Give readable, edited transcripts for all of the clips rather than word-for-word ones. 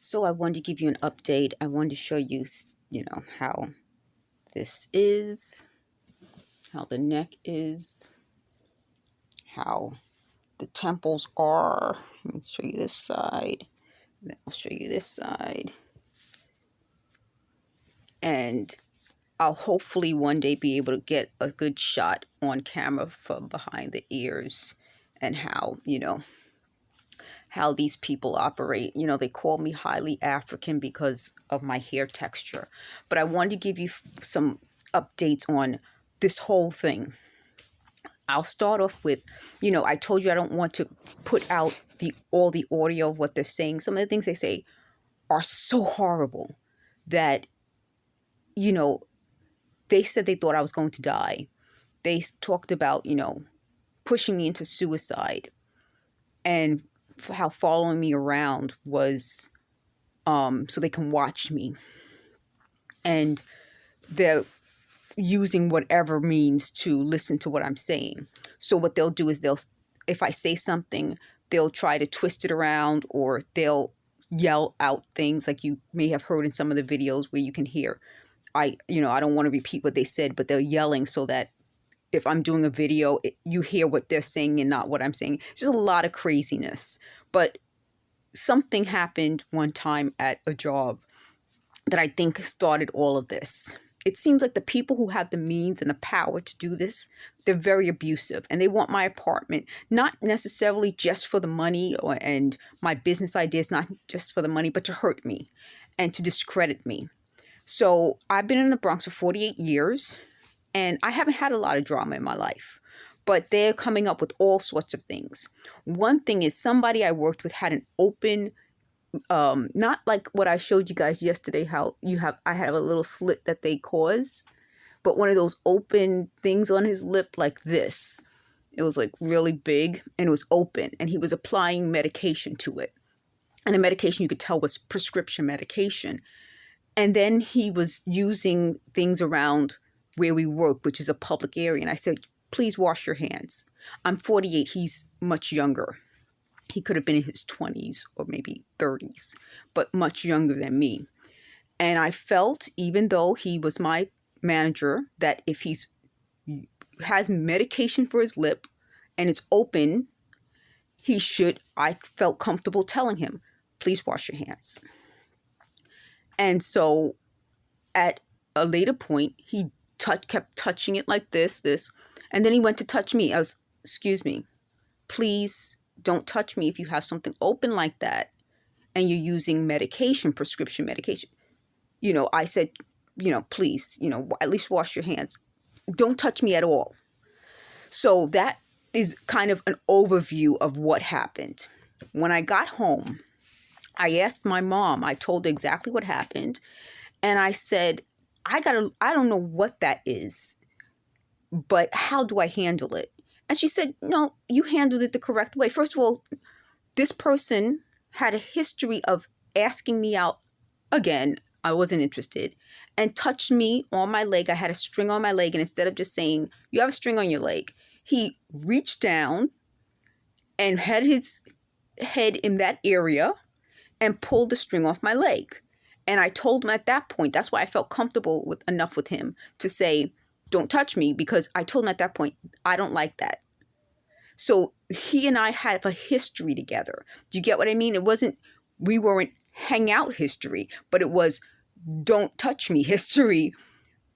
So I wanted to give you an update. I wanted to show you, how this is, how the neck is, how the temples are. Let me show you this side. Then I'll show you this side. And I'll hopefully one day be able to get a good shot on camera from behind the ears and how these people operate. They call me highly African because of my hair texture. But I wanted to give you some updates on this whole thing. I'll start off with, I told you I don't want to put out all the audio of what they're saying. Some of the things they say are so horrible that, they said they thought I was going to die. They talked about, pushing me into suicide, and how following me around was so they can watch me, and they're using whatever means to listen to what I'm saying. So what they'll do is if I say something, they'll try to twist it around, or they'll yell out things like you may have heard in some of the videos where you can hear. I don't want to repeat what they said, but they're yelling so that if I'm doing a video, you hear what they're saying and not what I'm saying. It's just a lot of craziness. But something happened one time at a job that I think started all of this. It seems like the people who have the means and the power to do this, they're very abusive, and they want my apartment, not necessarily just for the money and my business ideas, not just for the money, but to hurt me and to discredit me. So I've been in the Bronx for 48 years. And I haven't had a lot of drama in my life, but they're coming up with all sorts of things. One thing is, somebody I worked with had an open, not like what I showed you guys yesterday, how I have a little slit that they cause, but one of those open things on his lip like this. It was like really big and it was open, and he was applying medication to it. And the medication, you could tell, was prescription medication. And then he was using things around where we work, which is a public area. And I said, please wash your hands. I'm 48. He's much younger. He could have been in his 20s or maybe 30s, but much younger than me. And I felt, even though he was my manager, that if he has medication for his lip and it's open, I felt comfortable telling him, please wash your hands. And so at a later point, he kept touching it like this, and then he went to touch me. Excuse me, please don't touch me if you have something open like that and you're using medication, prescription medication. I said, please, at least wash your hands. Don't touch me at all. So that is kind of an overview of what happened. When I got home, I asked my mom, I told her exactly what happened. And I said, I don't know what that is, but how do I handle it? And she said, no, you handled it the correct way. First of all, this person had a history of asking me out again. I wasn't interested, and touched me on my leg. I had a string on my leg. And instead of just saying, you have a string on your leg, he reached down and had his head in that area and pulled the string off my leg. And I told him at that point, that's why I felt comfortable enough with him to say, don't touch me, because I told him at that point, I don't like that. So he and I had a history together. Do you get what I mean? We weren't hang out history, but it was don't touch me history.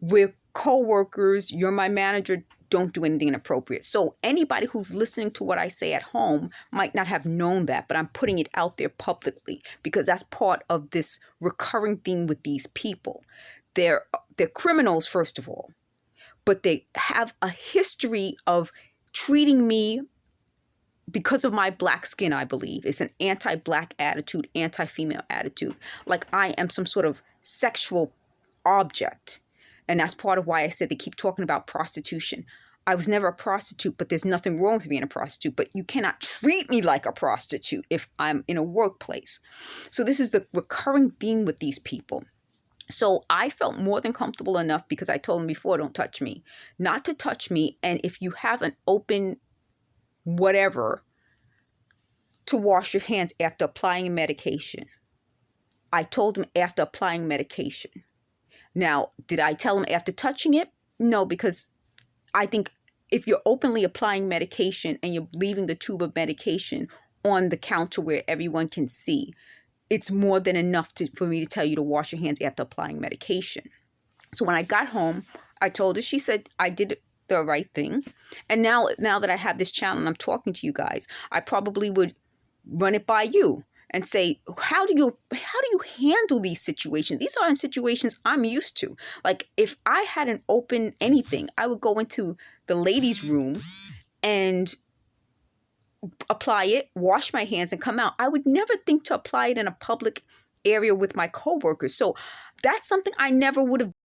We're co-workers. You're my manager. Don't do anything inappropriate. So anybody who's listening to what I say at home might not have known that, but I'm putting it out there publicly because that's part of this recurring theme with these people. They're criminals, first of all, but they have a history of treating me because of my black skin, I believe. It's an anti-black attitude, anti-female attitude, like I am some sort of sexual object. And that's part of why I said they keep talking about prostitution. I was never a prostitute, but there's nothing wrong with being a prostitute. But you cannot treat me like a prostitute if I'm in a workplace. So this is the recurring theme with these people. So I felt more than comfortable enough, because I told them before, don't touch me, not to touch me. And if you have an open whatever, to wash your hands after applying a medication. I told him after applying medication. Now, did I tell him after touching it? No, because I think if you're openly applying medication and you're leaving the tube of medication on the counter where everyone can see, it's more than enough for me to tell you to wash your hands after applying medication. So when I got home, I told her, she said, I did the right thing. And now that I have this channel and I'm talking to you guys, I probably would run it by you and say, how do you handle these situations? These aren't situations I'm used to. Like, if I hadn't opened anything, I would go into the ladies' room and apply it, wash my hands, and come out. I would never think to apply it in a public area with my coworkers. So that's something I never would have